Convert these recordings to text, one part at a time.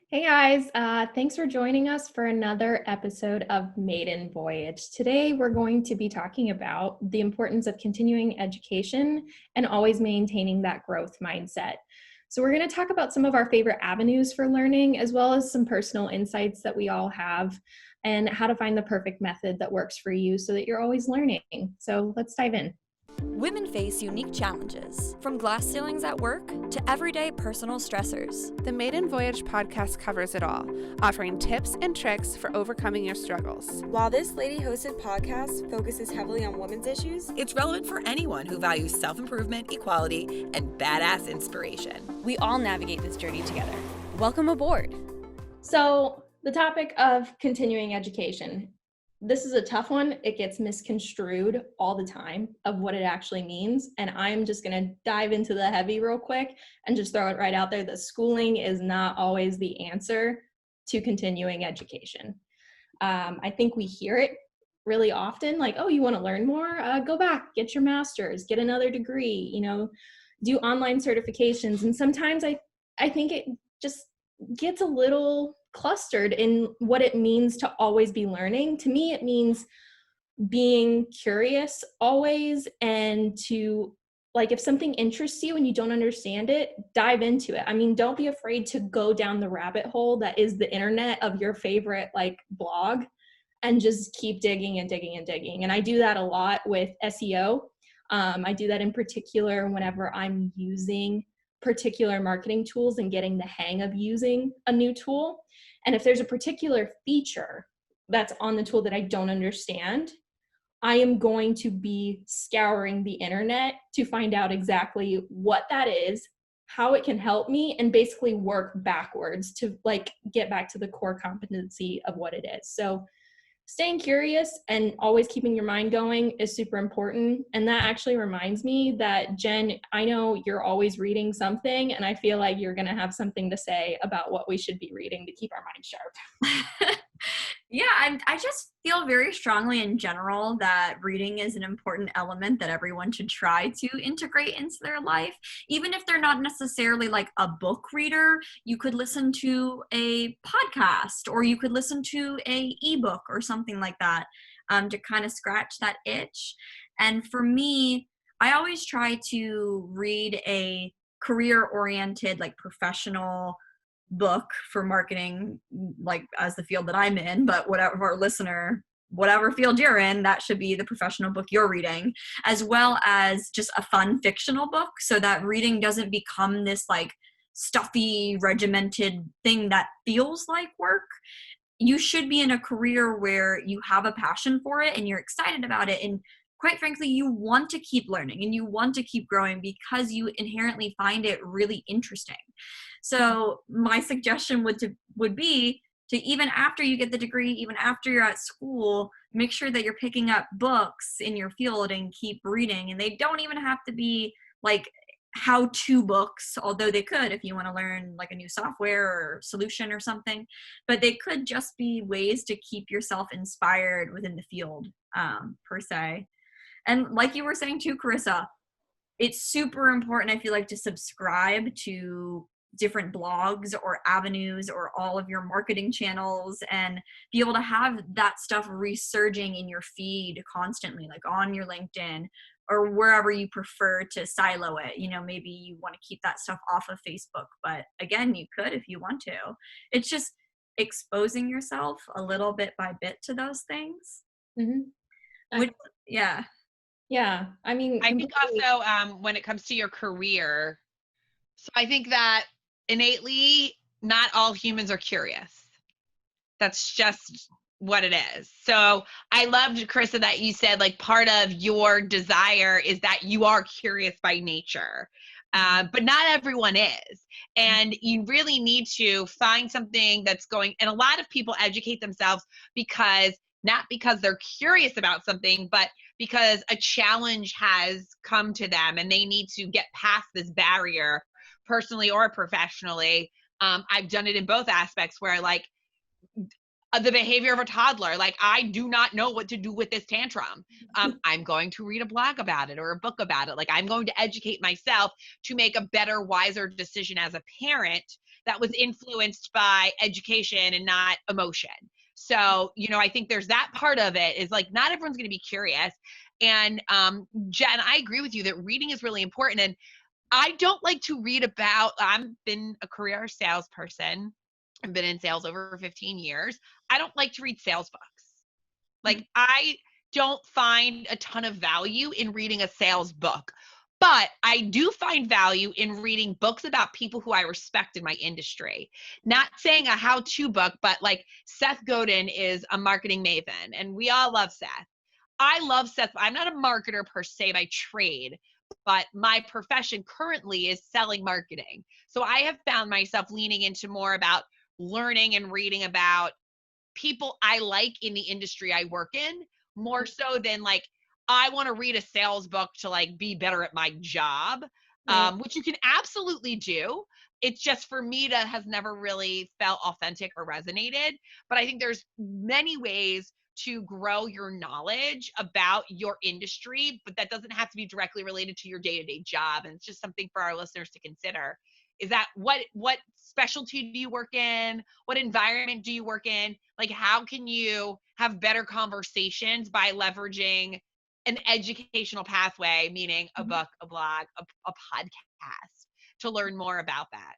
Hey guys, thanks for joining us for another episode of Maiden Voyage. Today we're going to be talking about the importance of continuing education and always maintaining that growth mindset. So we're going to talk about some of our favorite avenues for learning, as well as some personal insights that we all have, and how to find the perfect method that works for you so that you're always learning. So let's dive in. Women face unique challenges, from glass ceilings at work to everyday personal stressors. The Maiden Voyage podcast covers it all, offering tips and tricks for overcoming your struggles. While this lady-hosted podcast focuses heavily on women's issues, it's relevant for anyone who values self-improvement, equality, and badass inspiration. We all navigate this journey together. Welcome aboard. So the topic of continuing education. This is a tough one. It gets misconstrued all the time of what it actually means. And I'm just going to dive into the heavy real quick and just throw it right out there that schooling is not always the answer to continuing education. I think we hear it really often, like, oh, you want to learn more? Go back, get your master's, get another degree, do online certifications. And sometimes I think it just gets a little clustered in what it means to always be learning. To me, it means being curious always, and to, like, if something interests you and you don't understand it, dive into it. I mean, don't be afraid to go down the rabbit hole that is the internet of your favorite blog, and just keep digging and digging and digging. And I do that a lot with SEO. I do that in particular whenever I'm using particular marketing tools and getting the hang of using a new tool. And if there's a particular feature that's on the tool that I don't understand, I am going to be scouring the internet to find out exactly what that is, how it can help me, and basically work backwards to get back to the core competency of what it is. So staying curious and always keeping your mind going is super important. And that actually reminds me that, Jen, I know you're always reading something, and I feel like you're going to have something to say about what we should be reading to keep our mind sharp. Yeah, I just feel very strongly in general that reading is an important element that everyone should try to integrate into their life. Even if they're not necessarily like a book reader, you could listen to a podcast, or you could listen to a ebook or something like that, to kind of scratch that itch. And for me, I always try to read a career-oriented, professional book for marketing, as the field that I'm in, but whatever listener, whatever field you're in, that should be the professional book you're reading, as well as just a fun fictional book, so that reading doesn't become this stuffy, regimented thing that feels like work. You should be in a career where you have a passion for it and you're excited about it, and quite frankly, you want to keep learning and you want to keep growing because you inherently find it really interesting. So my suggestion would be to, even after you get the degree, even after you're at school, make sure that you're picking up books in your field and keep reading. And they don't even have to be how-to books, although they could if you want to learn a new software or solution or something. But they could just be ways to keep yourself inspired within the field, per se. And like you were saying too, Carissa, it's super important, I feel like, to subscribe to different blogs or avenues or all of your marketing channels, and be able to have that stuff resurging in your feed constantly, on your LinkedIn or wherever you prefer to silo it. Maybe you want to keep that stuff off of Facebook, but again, you could if you want to. It's just exposing yourself a little bit by bit to those things. Mm-hmm. Yeah. I mean, I think also when it comes to your career, so I think that innately not all humans are curious. That's just what it is. So I loved, Carissa, that you said part of your desire is that you are curious by nature. But not everyone is. And you really need to find something that's going, and a lot of people educate themselves not because they're curious about something, but because a challenge has come to them and they need to get past this barrier, personally or professionally. I've done it in both aspects, where the behavior of a toddler, I do not know what to do with this tantrum. I'm going to read a blog about it or a book about it. I'm going to educate myself to make a better, wiser decision as a parent that was influenced by education and not emotion. So, I think there's that part of it is like, not everyone's going to be curious. And Jen, I agree with you that reading is really important. And I don't like to read about, I've been a career salesperson. I've been in sales over 15 years. I don't like to read sales books. Like, I don't find a ton of value in reading a sales book, but I do find value in reading books about people who I respect in my industry. Not saying a how-to book, but like Seth Godin is a marketing maven, and we all love Seth. I love Seth. I'm not a marketer per se by trade, but my profession currently is selling marketing. So I have found myself leaning into more about learning and reading about people I like in the industry I work in, more so than like, I want to read a sales book to like be better at my job, which you can absolutely do. It's just, for me, that has never really felt authentic or resonated. But I think there's many ways to grow your knowledge about your industry, but that doesn't have to be directly related to your day-to-day job. And it's just something for our listeners to consider. Is that what specialty do you work in? What environment do you work in? Like, how can you have better conversations by leveraging an educational pathway, meaning a book, a blog, a podcast, to learn more about that?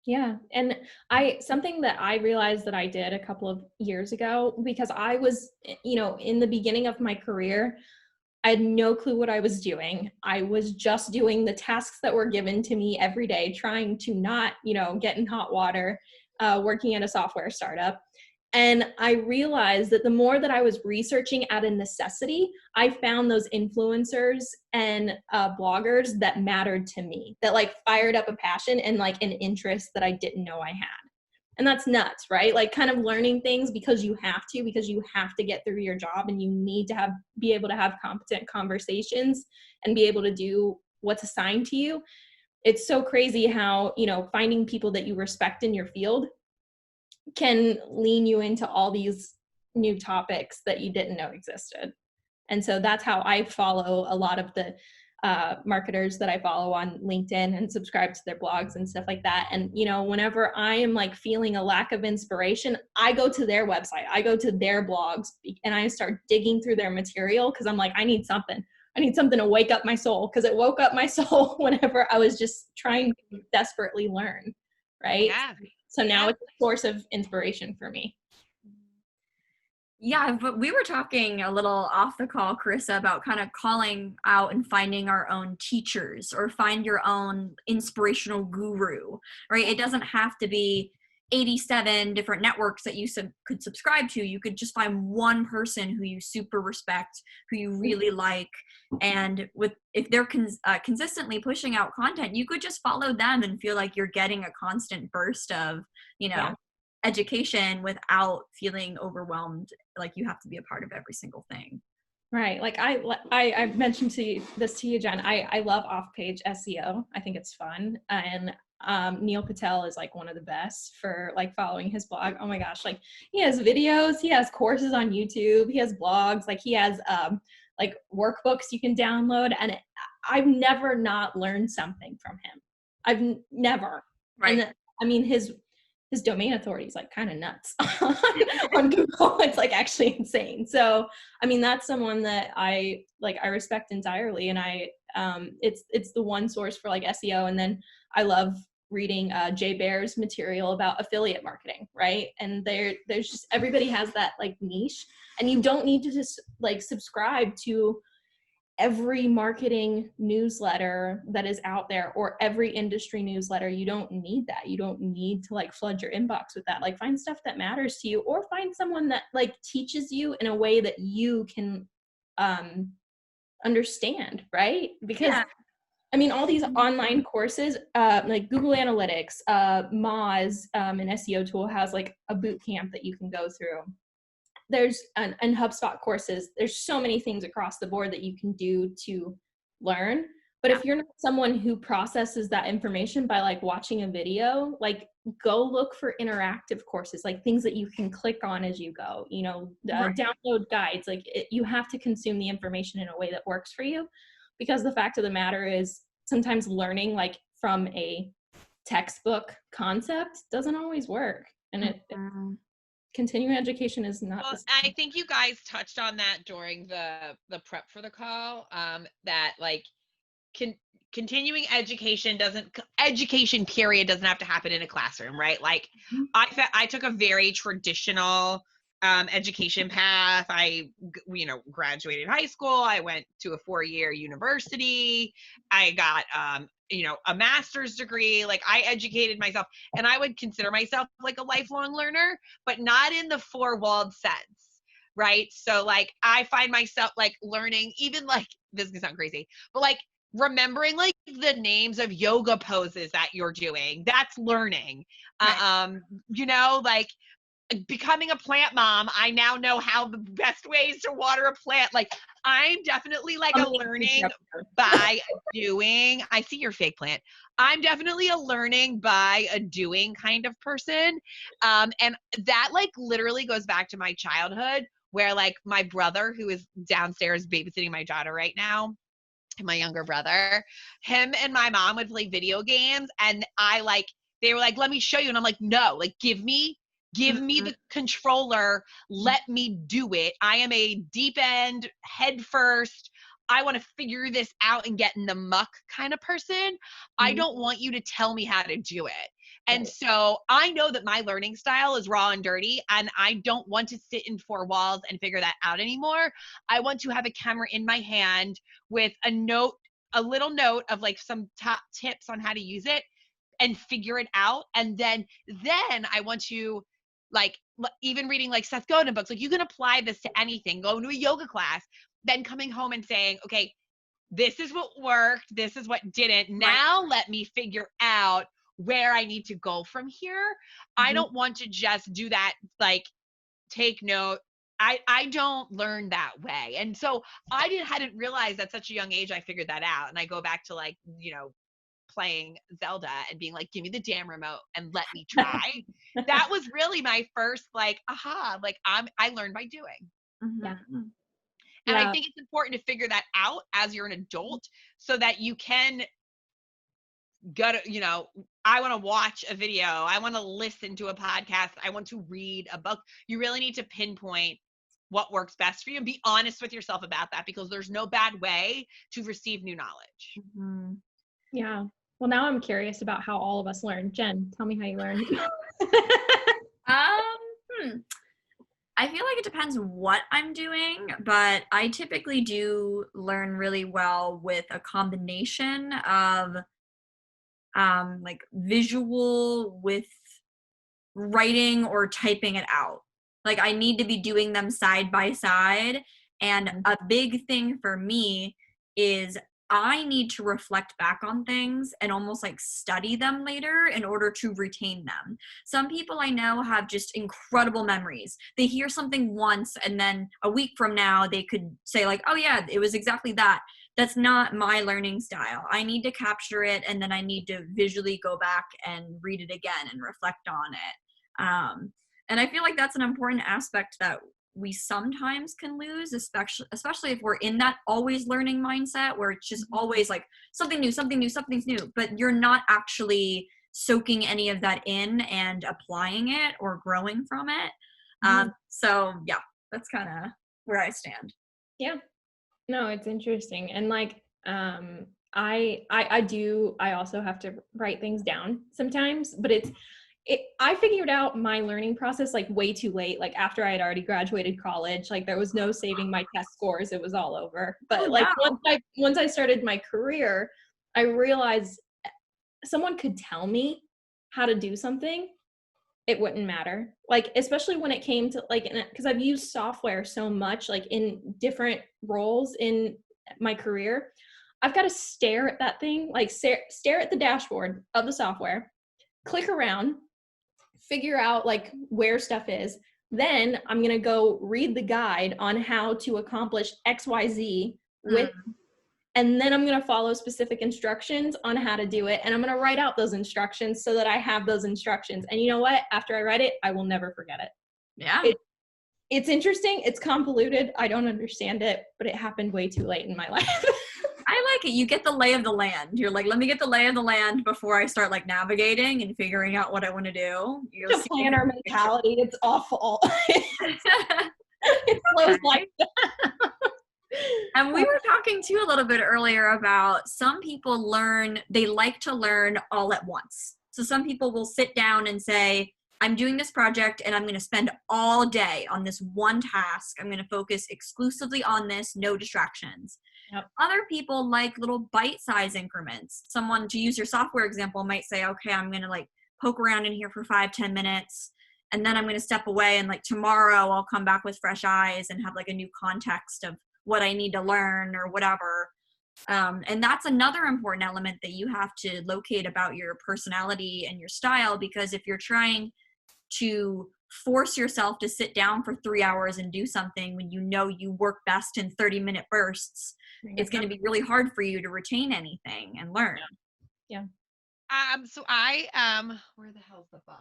Yeah. And something that I realized that I did a couple of years ago, because I was, in the beginning of my career, I had no clue what I was doing. I was just doing the tasks that were given to me every day, trying to not, get in hot water, working at a software startup. And I realized that the more that I was researching out of necessity, I found those influencers and bloggers that mattered to me, that like fired up a passion and like an interest that I didn't know I had. And that's nuts, right? Like, kind of learning things because you have to get through your job, and you need to be able to have competent conversations and be able to do what's assigned to you. It's so crazy how, finding people that you respect in your field can lean you into all these new topics that you didn't know existed. And so that's how I follow a lot of the marketers that I follow on LinkedIn and subscribe to their blogs and stuff like that. And, whenever I am like feeling a lack of inspiration, I go to their website, I go to their blogs, and I start digging through their material, because I'm like, I need something to wake up my soul, because it woke up my soul whenever I was just trying to desperately learn. Right. Yeah. So now it's a source of inspiration for me. Yeah, but we were talking a little off the call, Carissa, about kind of calling out and finding our own teachers, or find your own inspirational guru, right? It doesn't have to be 87 different networks that you could subscribe to. You could just find one person who you super respect, who you really like. And if they're consistently pushing out content, you could just follow them and feel like you're getting a constant burst of, education without feeling overwhelmed, like you have to be a part of every single thing. Right. Like I've mentioned this to you, Jen. I love Offpage SEO. I think it's fun. And Neil Patel is like one of the best for like following his blog. Oh my gosh. Like, he has videos, he has courses on YouTube, he has blogs, like he has like workbooks you can download. And I've never not learned something from him. I've never. Right. And I mean, his domain authority is like kind of nuts on Google. It's like actually insane. So, I mean, that's someone that I respect entirely. And it's the one source for like SEO. And then I love reading Jay Baer's material about affiliate marketing, right? And there's just, everybody has that like niche, and you don't need to just like subscribe to every marketing newsletter that is out there, or every industry newsletter. You don't need that. You don't need to like flood your inbox with that. Like, find stuff that matters to you, or find someone that like teaches you in a way that you can understand, right? Because I mean, all these online courses, like Google Analytics, Moz, an SEO tool, has like a boot camp that you can go through. There's and HubSpot courses. There's so many things across the board that you can do to learn. But if you're not someone who processes that information by like watching a video, like go look for interactive courses, like things that you can click on as you go, download guides. Like you have to consume the information in a way that works for you, because the fact of the matter is, sometimes learning like from a textbook concept doesn't always work. And continuing education is not. Well, I think you guys touched on that during the prep for the call, that like continuing education period doesn't have to happen in a classroom, right? Like I took a very traditional education path. I graduated high school. I went to a 4-year university. I got a master's degree. Like I educated myself, and I would consider myself like a lifelong learner, but not in the four-walled sense, right? So like I find myself like learning, even like, this is gonna sound crazy, but like remembering like the names of yoga poses that you're doing, that's learning. Right. Like becoming a plant mom, I now know how the best ways to water a plant. Like I'm definitely like a learning by doing. I see your fake plant. I'm definitely a learning by a doing kind of person. And that like literally goes back to my childhood, where like my brother, who is downstairs babysitting my daughter right now, my younger brother, him and my mom would play video games, and they were like, let me show you. And I'm like, no, like give me the controller. Let me do it. I am a deep end, head first. I want to figure this out and get in the muck kind of person. I don't want you to tell me how to do it. And so I know that my learning style is raw and dirty, and I don't want to sit in 4 walls and figure that out anymore. I want to have a camera in my hand with a little note of like some top tips on how to use it and figure it out. And then I want to, like, even reading like Seth Godin books, like you can apply this to anything, going to a yoga class, then coming home and saying, okay, this is what worked, this is what didn't. Now let me figure out where I need to go from here. I don't want to just do that, like take note. I don't learn that way. And so I hadn't realized at such a young age I figured that out. And I go back to like, playing Zelda and being like, give me the damn remote and let me try. That was really my first like, aha, like I learned by doing. Yeah. And I think it's important to figure that out as you're an adult, so that you can go to, I want to watch a video, I want to listen to a podcast, I want to read a book. You really need to pinpoint what works best for you and be honest with yourself about that, because there's no bad way to receive new knowledge. Yeah. Well, now I'm curious about how all of us learn. Jen, tell me how you learned. I feel like it depends what I'm doing, but I typically do learn really well with a combination of like visual with writing or typing it out. Like I need to be doing them side by side. And a big thing for me is I need to reflect back on things and almost like study them later in order to retain them. Some people I know have just incredible memories. They hear something once and then a week from now they could say like, oh yeah, it was exactly that. That's not my learning style. I need to capture it, and then I need to visually go back and read it again and reflect on it. And I feel like that's an important aspect that we sometimes can lose, especially if we're in that always learning mindset where it's just always like something new, but you're not actually soaking any of that in and applying it or growing from it. So yeah, that's kind of where I stand. Yeah. No, it's interesting. And like, I also have to write things down sometimes, but I figured out my learning process like way too late, like after I had already graduated college. Like there was no saving my test scores, it was all over. But once I started my career, I realized someone could tell me how to do something, it wouldn't matter. Like especially when it came to like, because I've used software so much like in different roles in my career, I've got to stare at that thing, like stare at the dashboard of the software, click around, figure out like where stuff is. Then I'm going to go read the guide on how to accomplish XYZ with, and then I'm going to follow specific instructions on how to do it. And I'm going to write out those instructions so that I have those instructions. And you know what? After I write it, I will never forget it. Yeah. It's interesting. It's convoluted. I don't understand it, but it happened way too late in my life. I like it. You get the lay of the land. You're like, let me get the lay of the land before I start like navigating and figuring out what I want to do. You'll The see planner mentality, it's awful. It flows like that. And we were talking too a little bit earlier about some people they like to learn all at once. So some people will sit down and say, I'm doing this project and I'm going to spend all day on this one task. I'm going to focus exclusively on this, no distractions. Yep. Other people like little bite-size increments. Someone, to use your software example, might say, okay, I'm going to like poke around in here for 5-10 minutes. And then I'm going to step away and like tomorrow I'll come back with fresh eyes and have like a new context of what I need to learn or whatever. And that's another important element that you have to locate about your personality and your style, because if you're trying to force yourself to sit down for 3 hours and do something when you know you work best in 30-minute bursts, it's going to be really hard for you to retain anything and learn. Yeah. So I where the hell's the book?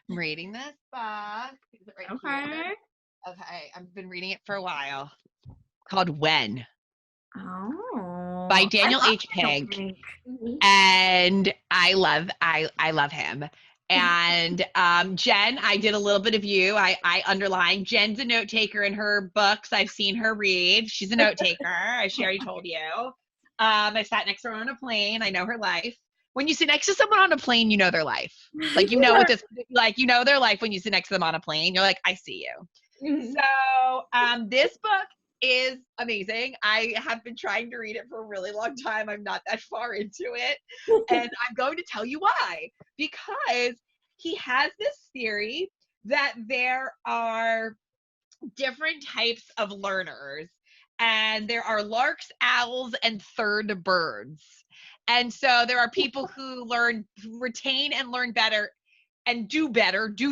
I'm reading this book. Is it right here? Okay, I've been reading it for a while. Called When. Oh. By Daniel H. Pink. And I love him. And Jen, I did a little bit of you. I underlined. Jen's a note taker in her books. I've seen her read. She's a note taker. She already told you. I sat next to her on a plane. I know her life. When you sit next to someone on a plane, you know their life. Like, you know what this, like, you know their life when you sit next to them on a plane. You're like, I see you. Mm-hmm. So this book is amazing. I have been trying to read it for a really long time. I'm not that far into it. And I'm going to tell you why. Because he has this theory that there are different types of learners. And there are larks, owls, and third birds. And so there are people who retain and learn better and do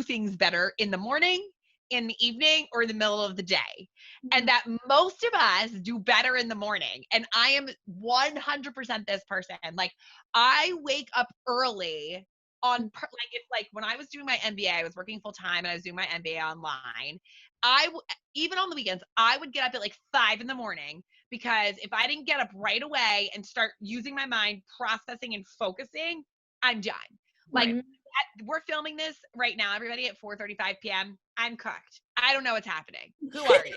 things better in the morning, in the evening, or in the middle of the day. And that most of us do better in the morning. And I am 100% this person. Like, I wake up early it's like when I was doing my MBA, I was working full time and I was doing my MBA online. Even on the weekends, I would get up at like 5 a.m, because if I didn't get up right away and start using my mind, processing and focusing, I'm done. Like, we're filming this right now, everybody, at 4:35 p.m. I'm cooked. I don't know what's happening. Who are you?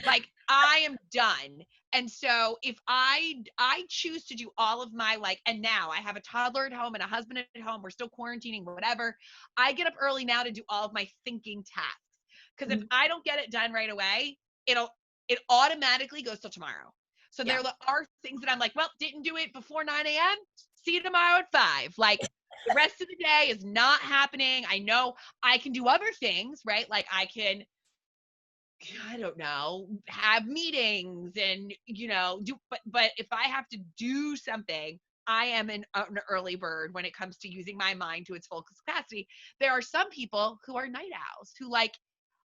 Like, I am done. And so if I choose to do all of my and now I have a toddler at home and a husband at home, we're still quarantining, whatever. I get up early now to do all of my thinking tasks. Because if I don't get it done right away, it automatically goes till tomorrow. So there are things that I'm like, well, didn't do it before 9 a.m. See you tomorrow at 5. Like, the rest of the day is not happening. I know I can do other things, right? Like, I can, I don't know, have meetings and, but if I have to do something, I am an early bird when it comes to using my mind to its full capacity. There are some people who are night owls who like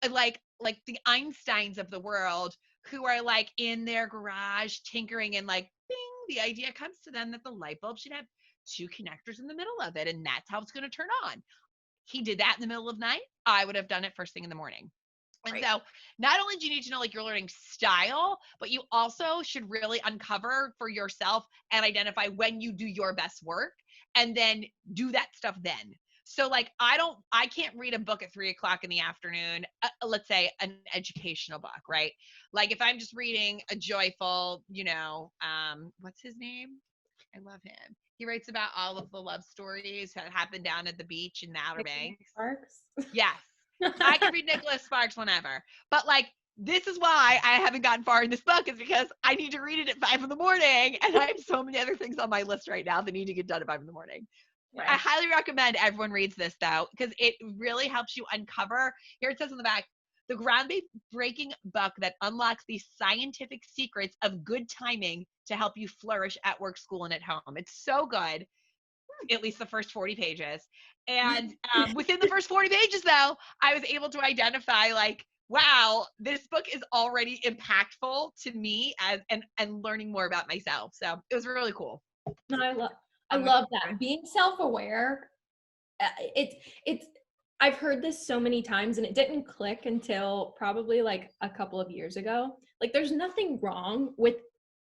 the Einsteins of the world, who are like in their garage tinkering and like, bing, the idea comes to them that the light bulb should have 2 connectors in the middle of it, and that's how it's going to turn on. He did that in the middle of the night. I would have done it first thing in the morning. And so not only do you need to know like your learning style, but you also should really uncover for yourself and identify when you do your best work, and then do that stuff then. So like, I can't read a book at 3:00 in the afternoon, let's say an educational book, right? Like, if I'm just reading a joyful, what's his name? I love him. He writes about all of the love stories that happen down at the beach in the Outer Banks. Sparks? Yes. I can read Nicholas Sparks whenever. But like, this is why I haven't gotten far in this book, is because I need to read it at 5 a.m. and I have so many other things on my list right now that need to get done at 5 a.m. Right. I highly recommend everyone reads this, though, because it really helps you uncover. Here it says on the back, the groundbreaking book that unlocks the scientific secrets of good timing to help you flourish at work, school, and at home. It's so good, at least the first 40 pages. And within the first 40 pages, though, I was able to identify like, wow, this book is already impactful to me and learning more about myself. So it was really cool. No, I love that. Being self-aware, it's I've heard this so many times and it didn't click until probably like a couple of years ago. Like, there's nothing wrong with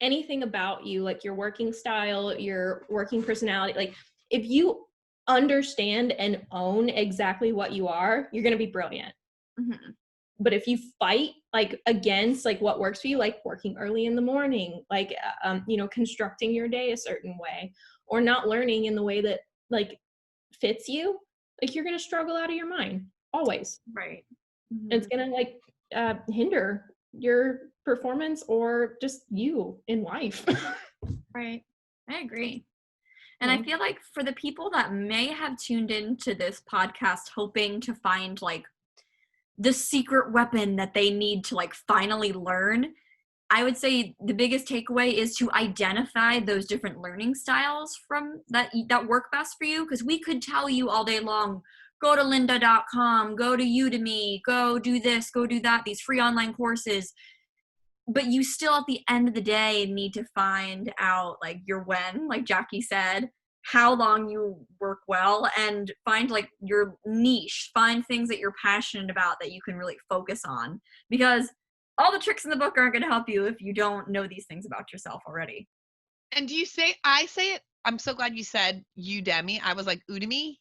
anything about you, like your working style, your working personality, like if you understand and own exactly what you are, you're going to be brilliant. Mm-hmm. But if you fight like against like what works for you, like working early in the morning, like, constructing your day a certain way, or not learning in the way that like fits you, like you're going to struggle out of your mind always. Right. Mm-hmm. It's going to like hinder your performance or just you in life. Right. I agree. And I feel like for the people that may have tuned into this podcast hoping to find like the secret weapon that they need to like finally learn, I would say the biggest takeaway is to identify those different learning styles from that work best for you. Because we could tell you all day long, go to lynda.com, go to Udemy, go do this, go do that, these free online courses. But you still at the end of the day need to find out like your when, like Jackie said, how long you work well, and find like your niche, find things that you're passionate about that you can really focus on, because all the tricks in the book aren't going to help you if you don't know these things about yourself already. And I say it, I'm so glad you said Udemy. I was like, Udemy?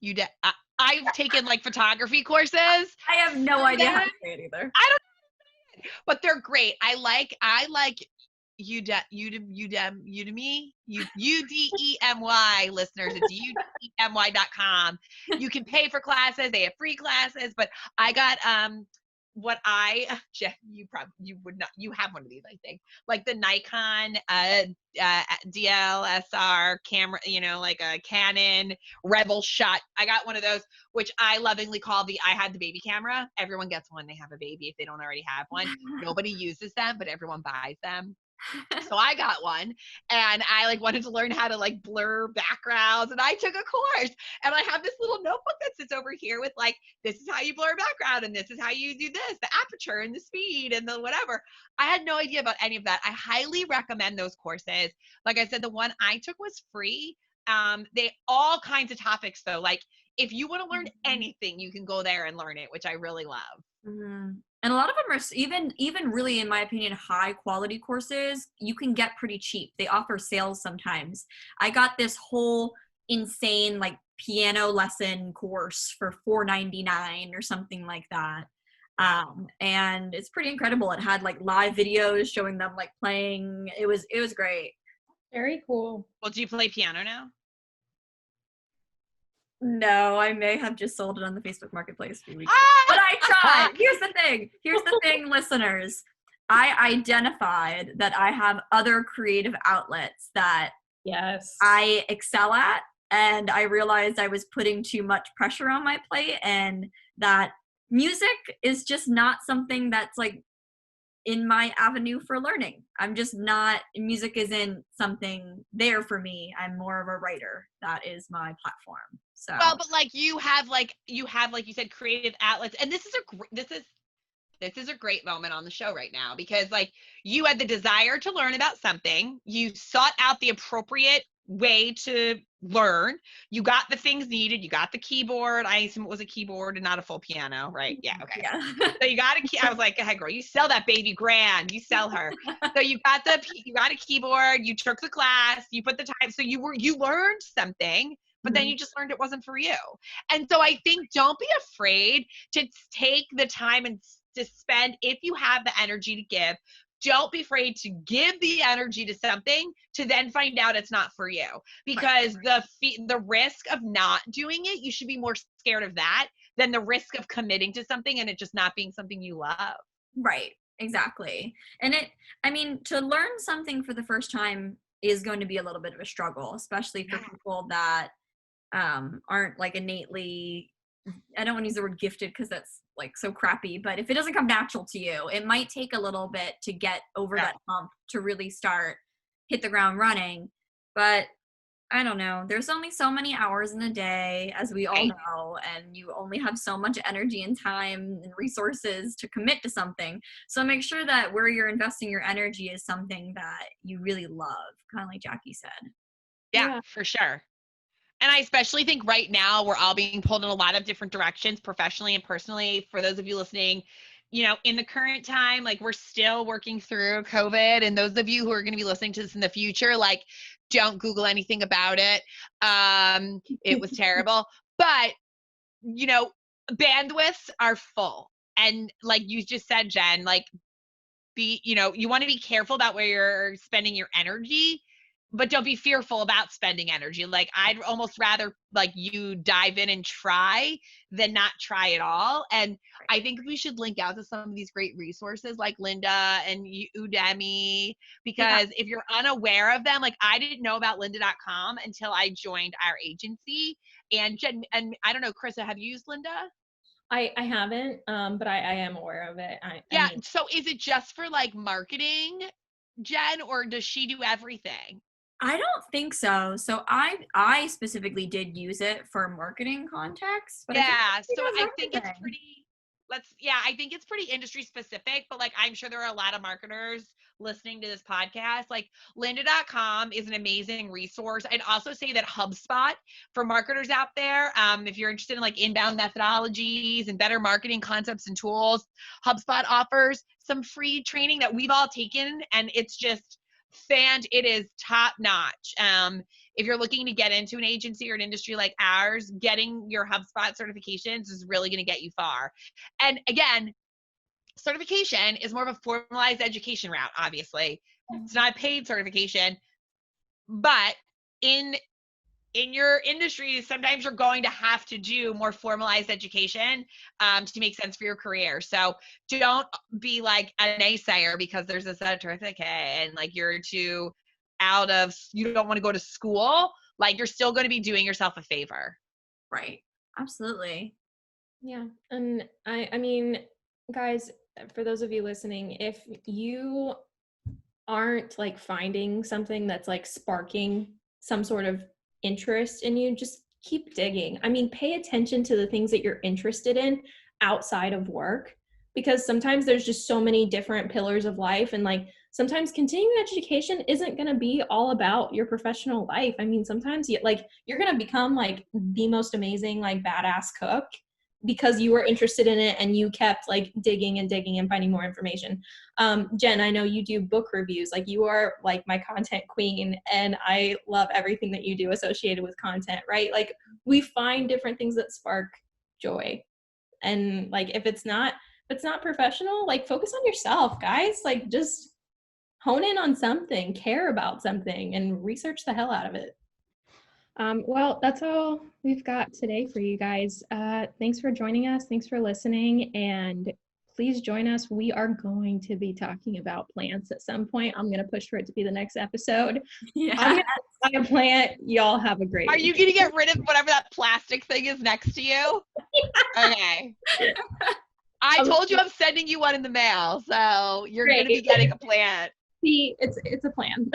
I've taken like photography courses. I have no idea how to say it either. I don't know, but they're great. I like Udemy, Udemy, listeners, it's udemy.com. You can pay for classes. They have free classes, but I got, Jeff, you would not, you have one of these, I think, like the Nikon, DSLR camera, like a Canon Rebel shot. I got one of those, which I lovingly call I had the baby camera. Everyone gets one. They have a baby if they don't already have one. Nobody uses them, but everyone buys them. So I got one, and I like wanted to learn how to like blur backgrounds, and I took a course, and I have this little notebook that sits over here with like, this is how you blur background, and this is how you do this, the aperture and the speed and the whatever. I had no idea about any of that. I highly recommend those courses. Like I said, the one I took was free. They all kinds of topics though. Like if you want to learn anything, you can go there and learn it, which I really love. Mm-hmm. And a lot of them are even really, in my opinion, high quality courses you can get pretty cheap. They offer sales sometimes. I got this whole insane like piano lesson course for $4.99 or something like that. And it's pretty incredible. It had like live videos showing them like playing. It was great. Very cool. Well, do you play piano now? No, I may have just sold it on the Facebook Marketplace a few weeks ago. But I tried. Here's the thing, listeners. I identified that I have other creative outlets that I excel at, and I realized I was putting too much pressure on my plate, and that music is just not something that's like in my avenue for learning. I'm just not, music isn't something there for me. I'm more of a writer. That is my platform. So well, but like you have like you said, creative outlets, and this is a great moment on the show right now, because like you had the desire to learn about something, you sought out the appropriate way to learn, you got the things needed, you got the keyboard. I assume it was a keyboard and not a full piano, right? Yeah, okay. Yeah. So you got I was like, hey girl, you sell that baby grand, you sell her. So you got a keyboard, you took the class, you put the time, so you learned something, but then you just learned it wasn't for you. And so I think don't be afraid to take the time and to spend, if you have the energy to give, don't be afraid to give the energy to something to then find out it's not for you. Because the risk of not doing it, you should be more scared of that than the risk of committing to something and it just not being something you love. Right, exactly. And to learn something for the first time is going to be a little bit of a struggle, especially for people that aren't like innately, I don't want to use the word gifted because that's like so crappy, but if it doesn't come natural to you, it might take a little bit to get over that hump to really hit the ground running. But I don't know, there's only so many hours in a day, as we all know, and you only have so much energy and time and resources to commit to something. So make sure that where you're investing your energy is something that you really love, kind of like Jackie said. Yeah, for sure. And I especially think right now we're all being pulled in a lot of different directions, professionally and personally. For those of you listening, in the current time, like we're still working through COVID, and those of you who are going to be listening to this in the future, like don't Google anything about it. It was terrible, but bandwidths are full. And like you just said, Jen, like you want to be careful about where you're spending your energy, but don't be fearful about spending energy. Like I'd almost rather like you dive in and try than not try at all. And I think we should link out to some of these great resources like Lynda and Udemy, because if you're unaware of them, like I didn't know about lynda.com until I joined our agency. And Jen, and I don't know, Krista, have you used Lynda? I haven't, but I am aware of it. I mean, so is it just for like marketing, Jen, or does she do everything? I don't think so. So I specifically did use it for marketing context. But I think it's pretty, I think it's pretty industry specific, but like I'm sure there are a lot of marketers listening to this podcast. Like lynda.com is an amazing resource. I'd also say that HubSpot for marketers out there, if you're interested in like inbound methodologies and better marketing concepts and tools, HubSpot offers some free training that we've all taken, and it's just it is top notch. If you're looking to get into an agency or an industry like ours, getting your HubSpot certifications is really going to get you far. And again, certification is more of a formalized education route, obviously. It's not a paid certification, but in your industry, sometimes you're going to have to do more formalized education to make sense for your career. So don't be like a naysayer because there's a certificate and like you don't want to go to school. Like you're still going to be doing yourself a favor. Right. Absolutely. Yeah. And I mean, guys, for those of you listening, if you aren't like finding something that's like sparking some sort of interest in you, just keep digging. I mean, pay attention to the things that you're interested in outside of work, because sometimes there's just so many different pillars of life, and like sometimes continuing education isn't going to be all about your professional life. I mean, sometimes you're going to become like the most amazing like badass cook because you were interested in it and you kept like digging and finding more information. Jen, I know you do book reviews. Like you are like my content queen, and I love everything that you do associated with content, right? Like we find different things that spark joy. And like if it's not professional, like focus on yourself, guys. Like just hone in on something, care about something, and research the hell out of it. Well, that's all we've got today for you guys. Thanks for joining us. Thanks for listening. And please join us. We are going to be talking about plants at some point. I'm going to push for it to be the next episode. Yeah. I'm going to buy a plant. Y'all have a great Are you going to get rid of whatever that plastic thing is next to you? Okay. I told you I'm sending you one in the mail, so you're going to be getting a plant. See, it's a plan.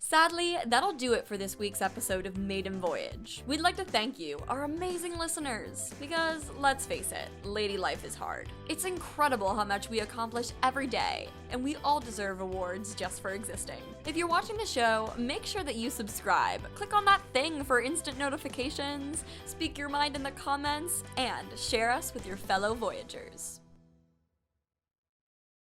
Sadly, that'll do it for this week's episode of Maiden Voyage. We'd like to thank you, our amazing listeners, because let's face it, lady life is hard. It's incredible how much we accomplish every day, and we all deserve awards just for existing. If you're watching the show, make sure that you subscribe, click on that thing for instant notifications, speak your mind in the comments, and share us with your fellow Voyagers.